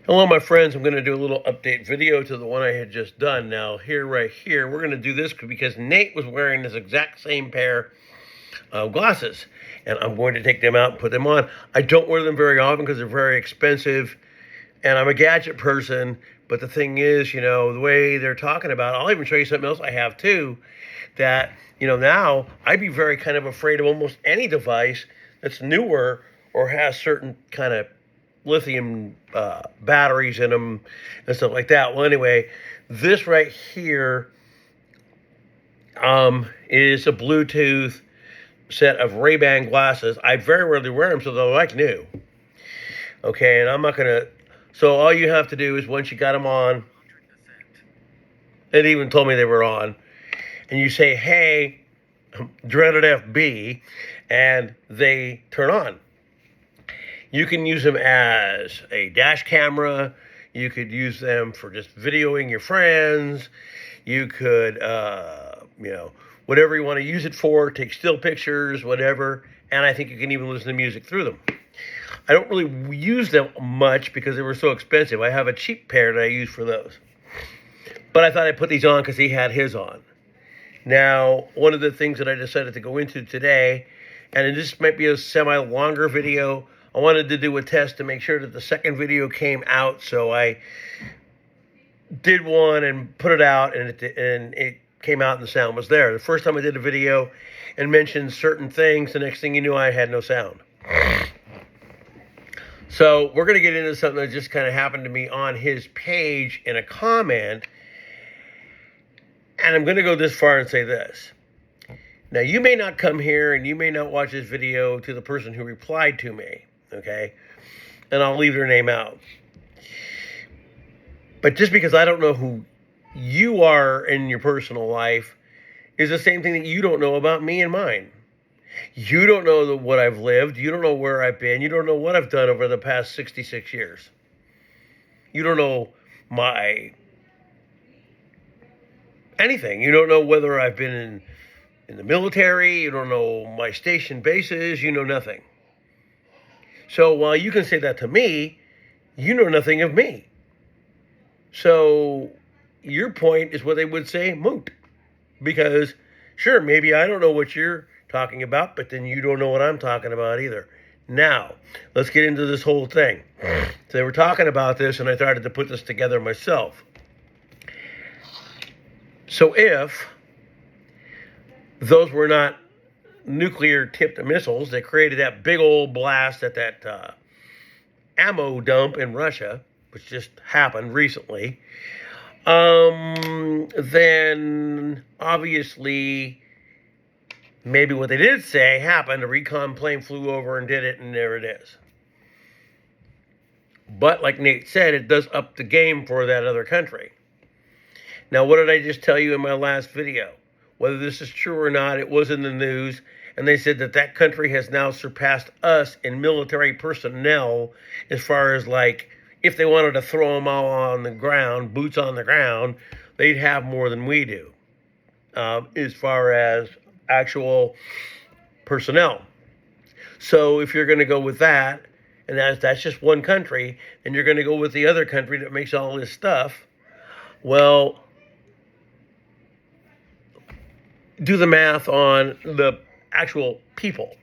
Hello, my friends. I'm going to do a little update video to the one I had just done. Now, right here, we're going to do this because Nate was wearing this exact same pair of glasses, and I'm going to take them out and put them on. I don't wear them very often because they're very expensive, and I'm a gadget person, but the thing is, the way they're talking about it, I'll even show you something else I have too, that, now I'd be very kind of afraid of almost any device that's newer or has certain kind of lithium batteries in them and stuff like that. Well, anyway, this right here is a Bluetooth set of Ray-Ban glasses. I very rarely wear them, so they're like new. Okay, and I'm not going to... So all you have to do is once you got them on, it even told me they were on, and you say, hey, dreaded FB, and they turn on. You can use them as a dash camera. You could use them for just videoing your friends. You could, whatever you want to use it for, take still pictures, whatever. And I think you can even listen to music through them. I don't really use them much because they were so expensive. I have a cheap pair that I use for those. But I thought I'd put these on because he had his on. Now, one of the things that I decided to go into today, and this might be a semi-longer video, I wanted to do a test to make sure that the second video came out, so I did one and put it out, and it came out and the sound was there. The first time I did a video and mentioned certain things, the next thing you knew, I had no sound. So we're going to get into something that just kind of happened to me on his page in a comment, and I'm going to go this far and say this. Now, you may not come here and you may not watch this video to the person who replied to me. Okay, and I'll leave their name out. But just because I don't know who you are in your personal life is the same thing that you don't know about me and mine. You don't know what I've lived. You don't know where I've been. You don't know what I've done over the past 66 years. You don't know anything. You don't know whether I've been in the military. You don't know my station bases. You know nothing. So while you can say that to me, you know nothing of me. So your point is what they would say, moot. Because, sure, maybe I don't know what you're talking about, but then you don't know what I'm talking about either. Now, let's get into this whole thing. So they were talking about this, and I started to put this together myself. So if those were not nuclear-tipped missiles that created that big old blast at that ammo dump in Russia, which just happened recently, then obviously maybe what they did say happened. A recon plane flew over and did it, and there it is. But like Nate said, it does up the game for that other country. Now, what did I just tell you in my last video? Whether this is true or not, it was in the news, and they said that that country has now surpassed us in military personnel as far as, like, if they wanted to throw them all on the ground, boots on the ground, they'd have more than we do as far as actual personnel. So if you're going to go with that, and that's just one country, and you're going to go with the other country that makes all this stuff, well, do the math on the actual people.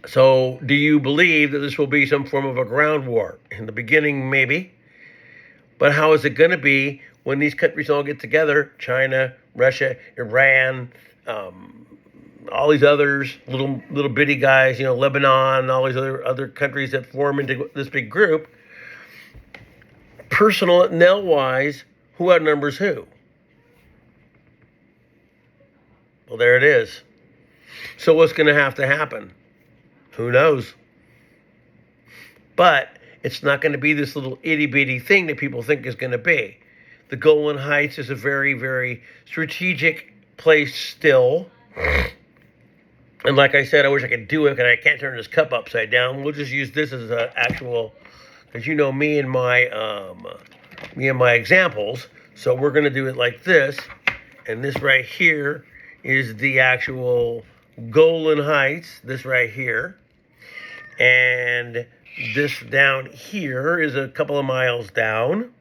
So do you believe that this will be some form of a ground war? In the beginning, maybe. But how is it going to be when these countries all get together? China, Russia, Iran, all these others, little bitty guys, Lebanon, all these other countries that form into this big group. Personnel-wise, who outnumbers who? Well, there it is. So what's going to have to happen? Who knows? But it's not going to be this little itty-bitty thing that people think is going to be. The Golan Heights is a very, very strategic place still. And like I said, I wish I could do it, because I can't turn this cup upside down. We'll just use this as an actual, because me and my examples. So we're going to do it like this. And this right here is the actual Golan Heights, this right here. And This down here is a couple of miles down,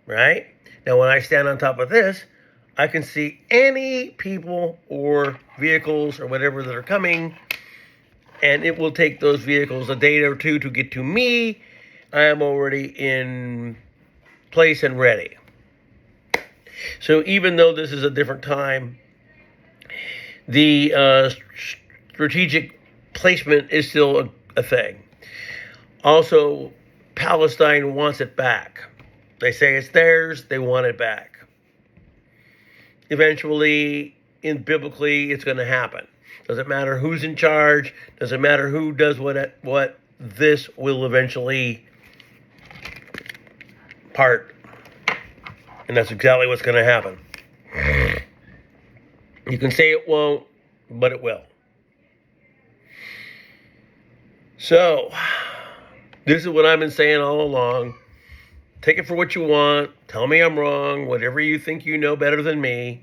right? Now, when I stand on top of this, I can see any people or vehicles or whatever that are coming, and it will take those vehicles a day or two to get to me. I am already in place and ready. So even though this is a different time, the strategic placement is still a thing. Also, Palestine wants it back. They say it's theirs, they want it back. Eventually, biblically, it's going to happen. Doesn't matter who's in charge, doesn't matter who does what, this will eventually part. And that's exactly what's going to happen. You can say it won't, but it will. So, this is what I've been saying all along. Take it for what you want. Tell me I'm wrong. Whatever you think you know better than me.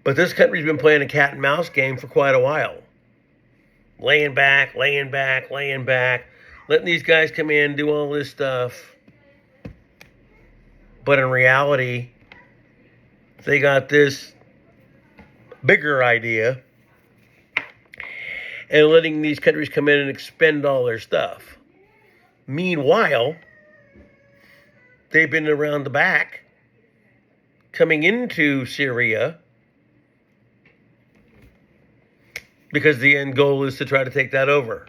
But this country's been playing a cat and mouse game for quite a while. Laying back, letting these guys come in, do all this stuff. But in reality, they got this bigger idea and letting these countries come in and expend all their stuff. Meanwhile, they've been around the back, coming into Syria, because the end goal is to try to take that over.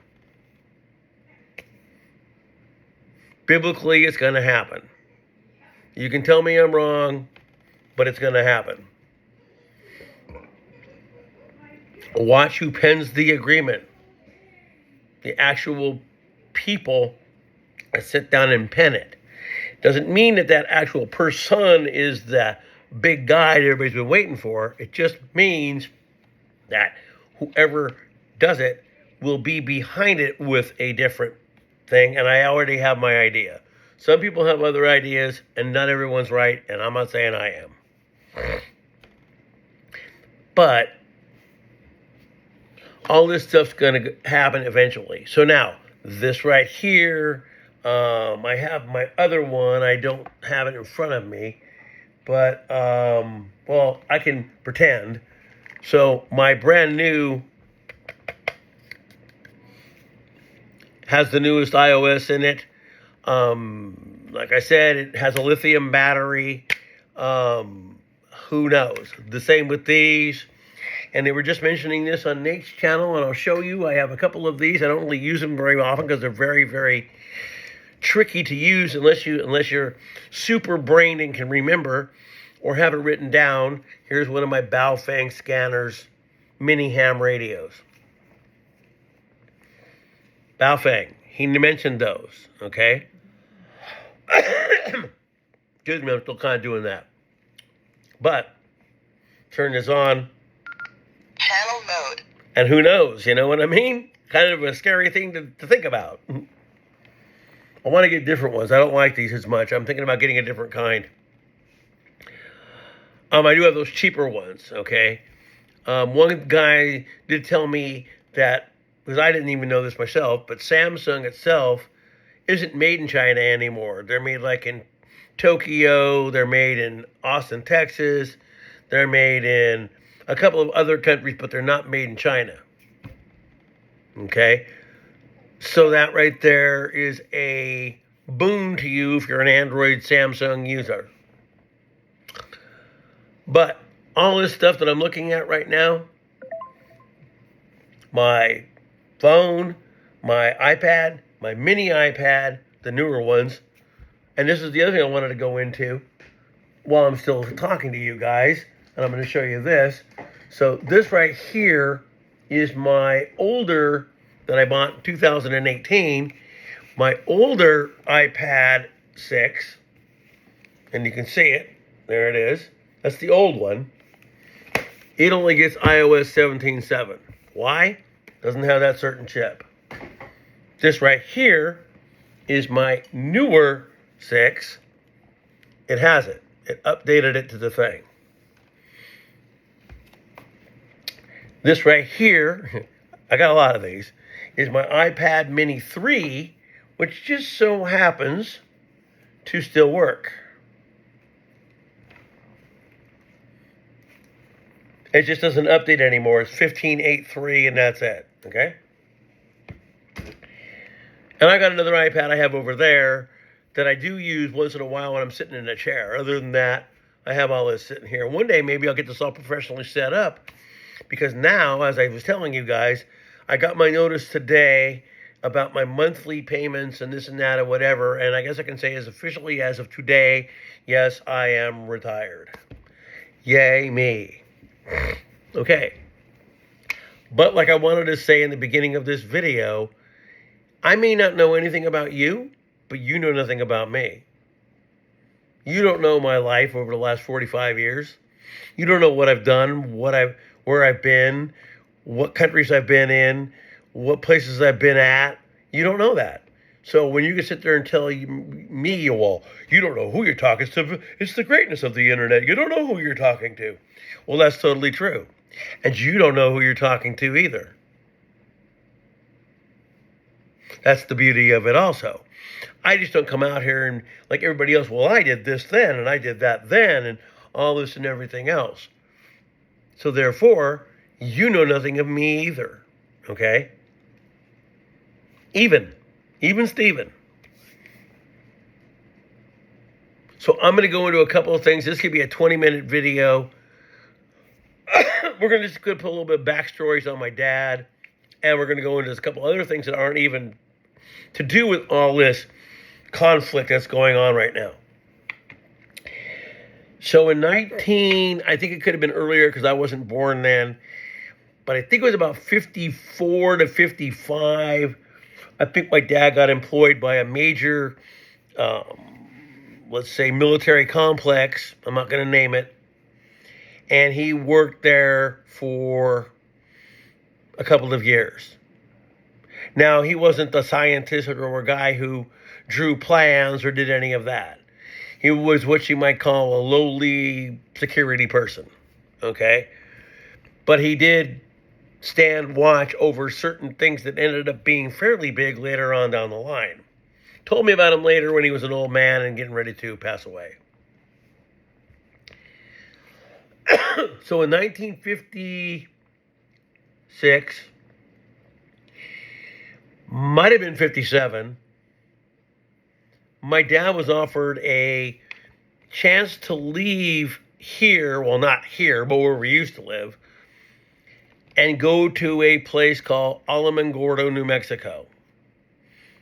Biblically, it's going to happen. You can tell me I'm wrong, but it's going to happen. Watch who pens the agreement. The actual people that sit down and pen it. Doesn't mean that actual person is the big guy that everybody's been waiting for. It just means that whoever does it will be behind it with a different thing, and I already have my idea. Some people have other ideas, and not everyone's right, and I'm not saying I am. But all this stuff's going to happen eventually. So now, this right here, I have my other one. I don't have it in front of me, but, well, I can pretend. So my brand new has the newest iOS in it. Like I said, it has a lithium battery. Who knows? The same with these. And they were just mentioning this on Nate's channel, and I'll show you. I have a couple of these. I don't really use them very often because they're very, very tricky to use unless you're super brained and can remember or have it written down. Here's one of my Baofeng scanners, mini ham radios. Baofeng. He mentioned those, okay? Excuse me, I'm still kind of doing that. But, turn this on. Channel mode. And who knows, you know what I mean? Kind of a scary thing to think about. I want to get different ones. I don't like these as much. I'm thinking about getting a different kind. I do have those cheaper ones, okay? One guy did tell me that, because I didn't even know this myself, but Samsung itself isn't made in China anymore. They're made like in Tokyo, they're made in Austin, Texas, they're made in a couple of other countries, but they're not made in China. Okay? So that right there is a boon to you if you're an Android Samsung user. But all this stuff that I'm looking at right now, my phone, my iPad, my mini iPad, the newer ones, and this is the other thing I wanted to go into while I'm still talking to you guys, and I'm going to show you this. So this right here is my older, that I bought in 2018, my older iPad 6, and you can see it, there it is. That's the old one. It only gets iOS 17.7. Why? Doesn't have that certain chip. This right here is my newer 6. It has it. It updated it to the thing. This right here, I got a lot of these, is my iPad Mini 3, which just so happens to still work. It just doesn't update anymore. It's 15.8.3 and that's it, okay? And I got another iPad I have over there that I do use once in a while when I'm sitting in a chair. Other than that, I have all this sitting here. One day, maybe I'll get this all professionally set up, because now, as I was telling you guys, I got my notice today about my monthly payments and this and that or whatever, and I guess I can say as officially as of today, yes, I am retired. Yay me. Okay. But like I wanted to say in the beginning of this video, I may not know anything about you, but you know nothing about me. You don't know my life over the last 45 years. You don't know what I've done, where I've been, what countries I've been in, what places I've been at. You don't know that. So when you can sit there and tell me, well, you don't know who you're talking to. It's the greatness of the internet. You don't know who you're talking to. Well, that's totally true. And you don't know who you're talking to either. That's the beauty of it also. I just don't come out here and like everybody else, well, I did this then, and I did that then, and all this and everything else. So therefore, you know nothing of me either, okay? Even Steven. So I'm going to go into a couple of things. This could be a 20-minute video. We're going to just put a little bit of backstories on my dad, and we're going to go into a couple other things that aren't even to do with all this conflict that's going on right now. So in I think it could have been earlier because I wasn't born then, but I think it was about 54 to 55. I think my dad got employed by a major, let's say, military complex. I'm not going to name it. And he worked there for a couple of years. Now, he wasn't the scientist or a guy who drew plans or did any of that. He was what you might call a lowly security person, okay? But he did stand watch over certain things that ended up being fairly big later on down the line. Told me about him later when he was an old man and getting ready to pass away. So in 1956, might have been 57, my dad was offered a chance to leave here, well, not here, but where we used to live, and go to a place called Alamogordo, New Mexico.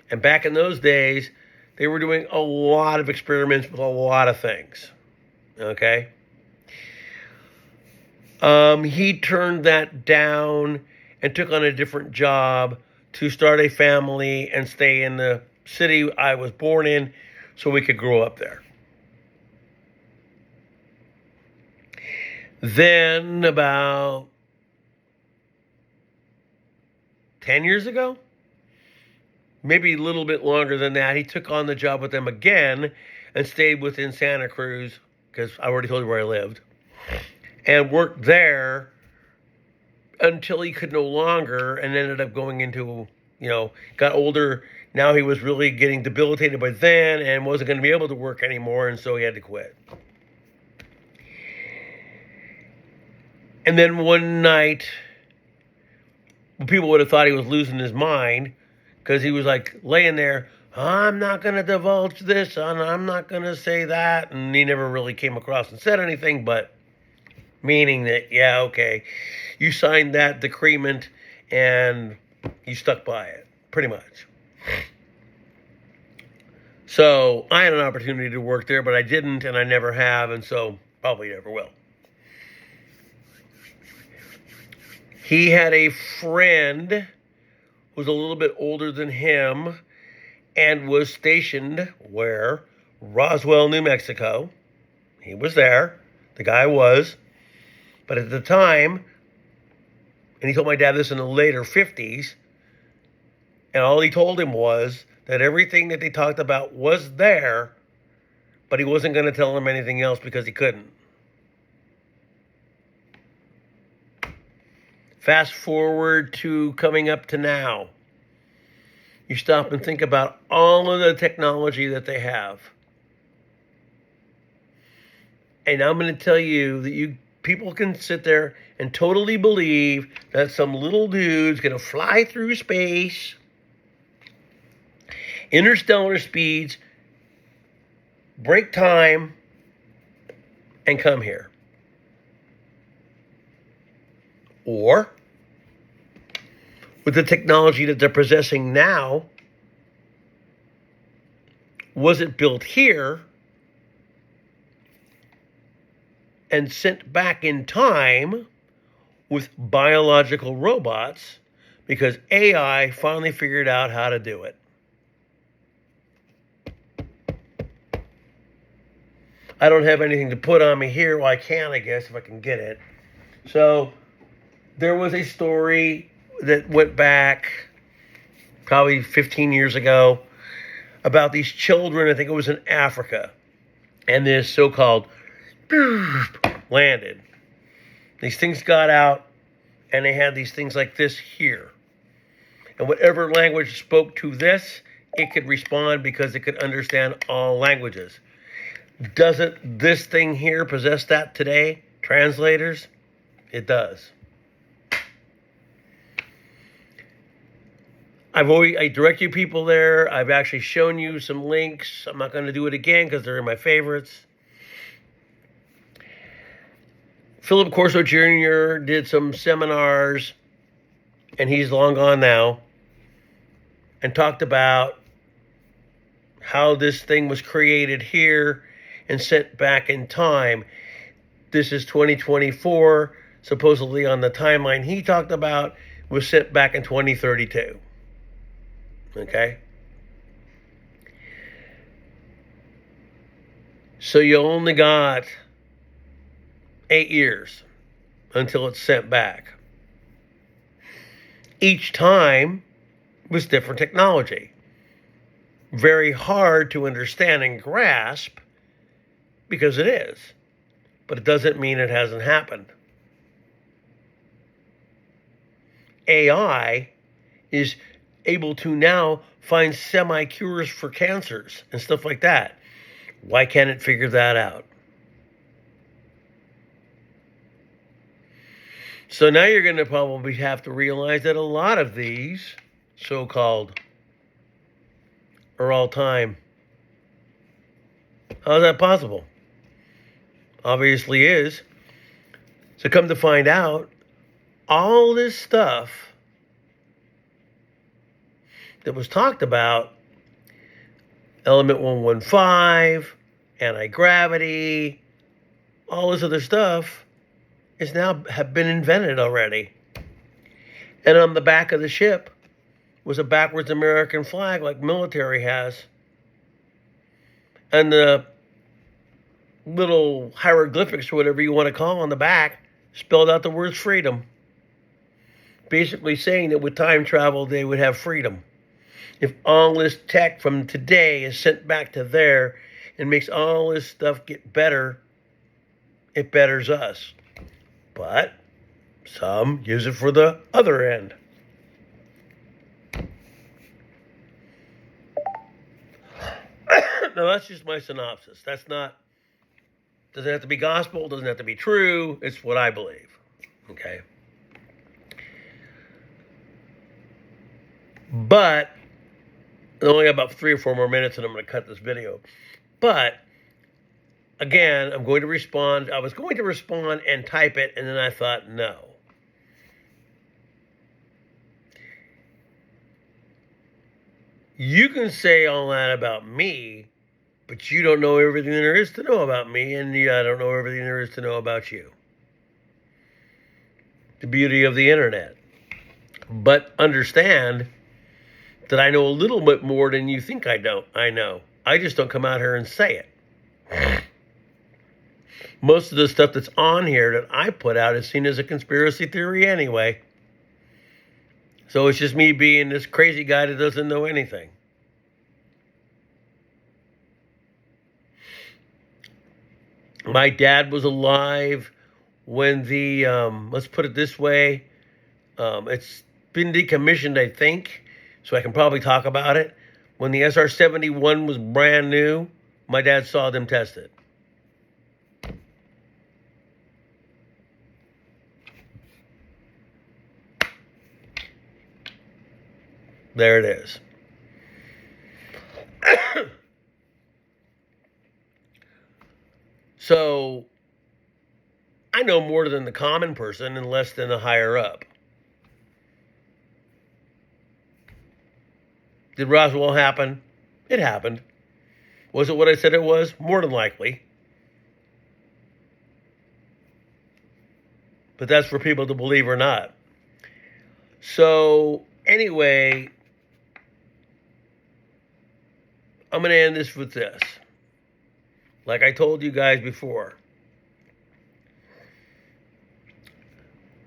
And back in those days, they were doing a lot of experiments with a lot of things, okay? He turned that down and took on a different job to start a family and stay in the city I was born in so we could grow up there. Then about 10 years ago, maybe a little bit longer than that, he took on the job with them again and stayed within Santa Cruz, because I already told you where I lived, and worked there until he could no longer and ended up going into, got older. Now he was really getting debilitated by then and wasn't going to be able to work anymore, and so he had to quit. And then one night, people would have thought he was losing his mind because he was like laying there, I'm not going to divulge this, and I'm not going to say that, and he never really came across and said anything, but meaning that, yeah, okay, you signed that decrement and you stuck by it, pretty much. So I had an opportunity to work there, but I didn't, and I never have, and so probably never will. He had a friend who was a little bit older than him and was stationed where? Roswell, New Mexico. He was there. The guy was. But at the time, and he told my dad this in the later 50s, and all he told him was that everything that they talked about was there, but he wasn't going to tell him anything else because he couldn't. Fast forward to coming up to now. you stop and think about all of the technology that they have. And I'm going to tell you that people can sit there and totally believe that some little dude's going to fly through space, interstellar speeds, break time, and come here. Or, with the technology that they're possessing now, was it built here and sent back in time with biological robots because AI finally figured out how to do it? I don't have anything to put on me here. Well, I can, I guess, if I can get it. So there was a story that went back probably 15 years ago about these children, I think it was in Africa, and this so-called landed. These things got out, and they had these things like this here. And whatever language spoke to this, it could respond because it could understand all languages. Doesn't this thing here possess that today, translators? It does. I direct you people there. I've actually shown you some links. I'm not going to do it again because they're in my favorites. Philip Corso Jr. did some seminars, and he's long gone now, and talked about how this thing was created here and sent back in time. This is 2024. Supposedly on the timeline he talked about was sent back in 2032. Okay? So you only got 8 years until it's sent back. Each time was different technology. Very hard to understand and grasp because it is. But it doesn't mean it hasn't happened. AI is able to now find semi-cures for cancers and stuff like that. Why can't it figure that out? So now you're going to probably have to realize that a lot of these so-called are all time. How is that possible? Obviously is. So come to find out, all this stuff that was talked about, element 115, anti-gravity, all this other stuff, is now have been invented already. And on the back of the ship was a backwards American flag like military has. And the little hieroglyphics or whatever you want to call on the back spelled out the words freedom. Basically saying that with time travel they would have freedom. If all this tech from today is sent back to there and makes all this stuff get better, it betters us. But some use it for the other end. Now that's just my synopsis. Doesn't have to be gospel, doesn't have to be true. It's what I believe. Okay? But I only got about 3 or 4 more minutes and I'm going to cut this video. But again, I'm going to respond. I was going to respond and type it, and then I thought, no. You can say all that about me, but you don't know everything there is to know about me, and I don't know everything there is to know about you. The beauty of the internet. But understand that I know a little bit more than you think I know. I just don't come out here and say it. Most of the stuff that's on here that I put out is seen as a conspiracy theory anyway. So it's just me being this crazy guy that doesn't know anything. My dad was alive when let's put it this way, it's been decommissioned, I think. so I can probably talk about it. When the SR-71 was brand new, my dad saw them test it. There it is. So, I know more than the common person and less than the higher up. Did Roswell happen? It happened. Was it what I said it was? More than likely. But that's for people to believe or not. So, anyway, I'm going to end this with this. Like I told you guys before,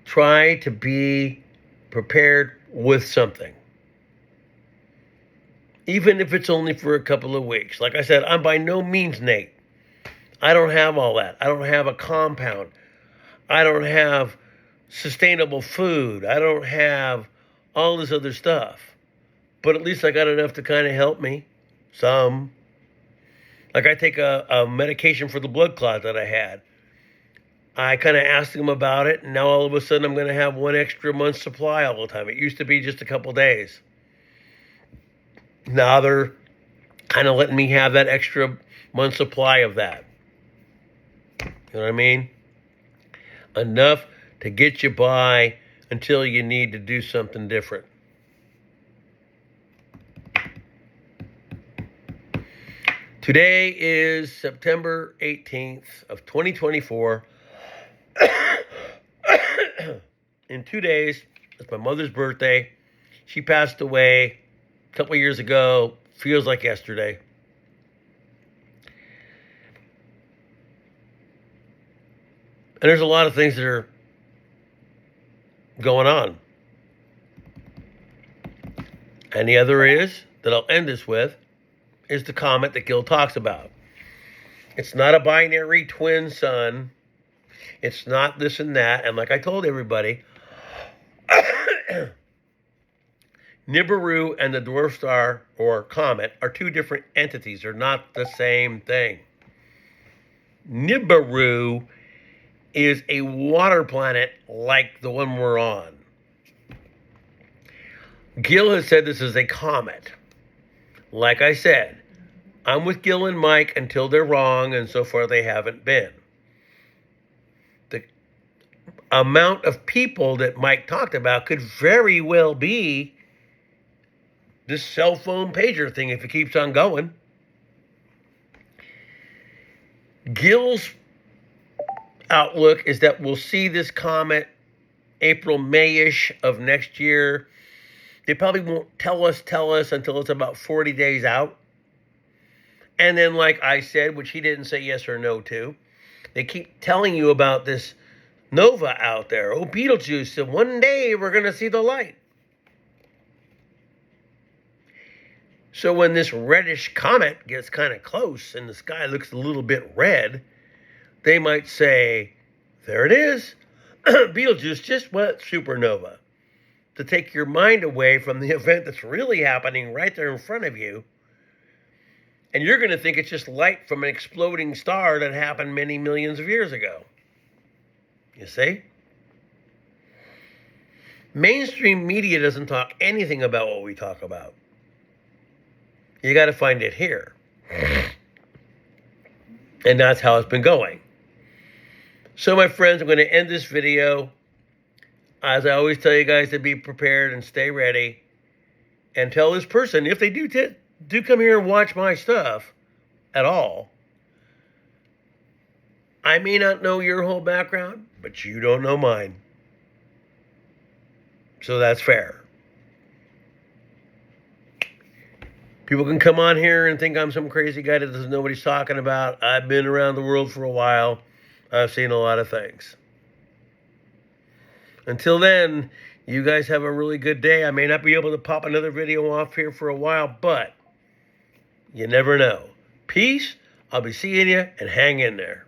try to be prepared with something. Even if it's only for a couple of weeks. Like I said, I'm by no means Nate. I don't have all that. I don't have a compound. I don't have sustainable food. I don't have all this other stuff. But at least I got enough to kind of help me. Some. Like I take a medication for the blood clot that I had. I kind of asked them about it, and now all of a sudden I'm going to have 1 extra month's supply all the time. It used to be just a couple days. Now they're kind of letting me have that extra month supply of that. You know what I mean? Enough to get you by until you need to do something different. Today is September 18th of 2024. In 2 days, it's my mother's birthday. She passed away a couple years ago. Feels like yesterday. And there's a lot of things that are going on. And the other is, that I'll end this with, is the comet that Gil talks about. It's not a binary twin sun. It's not this and that. And like I told everybody, Nibiru and the dwarf star or comet are two different entities. They're not the same thing. Nibiru is a water planet like the one we're on. Gil has said this is a comet. Like I said, I'm with Gil and Mike until they're wrong, and so far they haven't been. The amount of people that Mike talked about could very well be this cell phone pager thing if it keeps on going. Gil's outlook is that we'll see this comet April, May-ish of next year. They probably won't tell us until it's about 40 days out. And then, like I said, which he didn't say yes or no to, they keep telling you about this nova out there. Oh, Beetlejuice, and one day we're going to see the light. So when this reddish comet gets kind of close and the sky looks a little bit red, they might say, there it is. Beetlejuice just went supernova. To take your mind away from the event that's really happening right there in front of you. And you're going to think it's just light from an exploding star that happened many millions of years ago. You see? Mainstream media doesn't talk anything about what we talk about. You got to find it here. And that's how it's been going. So, my friends, I'm going to end this video. As I always tell you guys, to be prepared and stay ready. And tell this person, if they do come here and watch my stuff at all, I may not know your whole background, but you don't know mine. So that's fair. People can come on here and think I'm some crazy guy that doesn't know what he's talking about. I've been around the world for a while. I've seen a lot of things. Until then, you guys have a really good day. I may not be able to pop another video off here for a while, but you never know. Peace. I'll be seeing you, and hang in there.